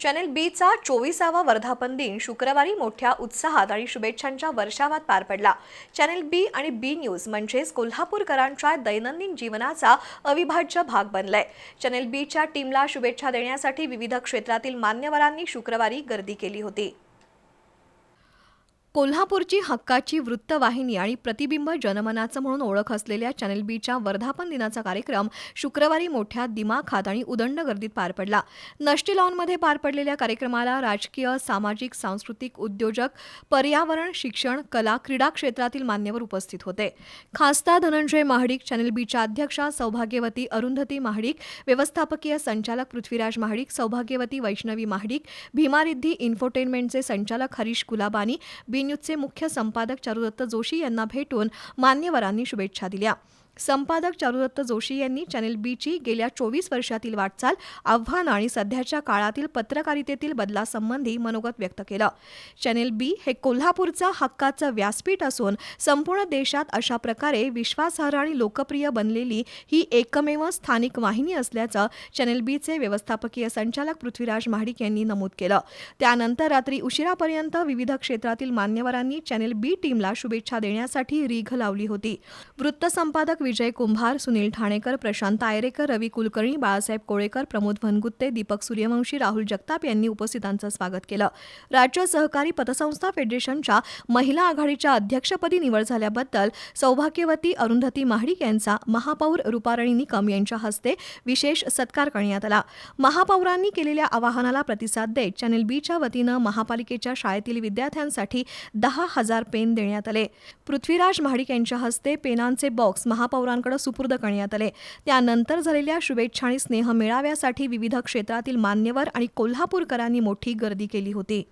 Channel बीचा 24वा वर्धापन दिन शुक्रवारी मोठ्या उत्साहात आणि शुभेच्छांच्या वर्षावात पार पडला। चॅनेल बी आणि बी न्यूज म्हणजेच कोल्हापूरकरांच्या दैनंदिन जीवनाचा अविभाज्य भाग बनलाय। चॅनेल बीच्या टीमला शुभेच्छा देण्यासाठी विविध क्षेत्रातील मान्यवरांनी शुक्रवारी गर्दी केली होती। कोल्हापूरची हक्काची वृत्तवाहिनी आणि प्रतिबिंब जनमनाचं म्हणून ओळख असलेल्या चॅनेल बीच्या वर्धापन दिनाचा कार्यक्रम शुक्रवारी मोठ्या दिमाखात आणि उदंड गर्दीत पार पडला। नष्टी लॉनमध्ये पार पडलेल्या कार्यक्रमाला राजकीय, सामाजिक, सांस्कृतिक, उद्योजक, पर्यावरण, शिक्षण, कला, क्रीडा क्षेत्रातील मान्यवर उपस्थित होते। खासदार धनंजय महाडिक, चॅनेल बीच्या अध्यक्षा सौभाग्यवती अरुंधती महाडिक, व्यवस्थापकीय संचालक पृथ्वीराज महाडिक, सौभाग्यवती वैष्णवी महाडिक, भीमारिद्धी इन्फोटेनमेंटचे संचालक हरीश कुलाबानी, बी न्यूजचे मुख्य संपादक चारुदत्त जोशी यांना भेटून मान्यवरांनी शुभेच्छा दिल्या। संपादक चारुदत्त जोशी यांनी चॅनेल बीची गेल्या 24 वर्षातील वाटचाल, आव्हानं आणि सध्याच्या काळातील पत्रकारितेतील बदलासंबंधी मनोगत व्यक्त केलं। चॅनेल बी हे कोल्हापूरचा हक्काचं व्यासपीठ असून संपूर्ण देशात अशा प्रकारे विश्वासार्ह आणि लोकप्रिय बनलेली ही एकमेव स्थानिक वाहिनी असल्याचं चॅनेल बीचे व्यवस्थापकीय संचालक पृथ्वीराज महाडिक यांनी नमूद केलं। त्यानंतर रात्री उशिरापर्यंत विविध क्षेत्रातील मान्यवरांनी चॅनेल बी टीमला शुभेच्छा देण्यासाठी रीघ लावली होती। वृत्तसंपादक विजय कुंभार, सुनील ठाणेकर, प्रशांत आयरेकर, रवी कुलकर्णी, बाळासाहेब कोळेकर, प्रमोद वनगुत्ते, दीपक सूर्यवंशी, राहुल जगताप यांनी उपस्थितांचं स्वागत केलं। राज्य सहकारी पतसंस्था फेडरेशनच्या महिला आघाडीच्या अध्यक्षपदी निवड झाल्याबद्दल सौभाग्यवती अरुंधती महाडिक यांचा महापौर रुपाराणी निकम यांच्या हस्ते विशेष सत्कार करण्यात आला। महापौरांनी केलेल्या आवाहनाला प्रतिसाद देत चॅनेल बीच्या वतीनं महापालिकेच्या शाळेतील विद्यार्थ्यांसाठी 10,000 पेन देण्यात आले। पृथ्वीराज महाडिक यांच्या हस्ते पेनांचे बॉक्स महापौरांकडे सुपूर्द करण्यात आले। त्यानंतर झालेल्या शुभेच्छा आणि स्नेह मेळाव्यासाठी विविध क्षेत्रातील मान्यवर आणि कोल्हापूरकरांनी मोठी गर्दी केली होती।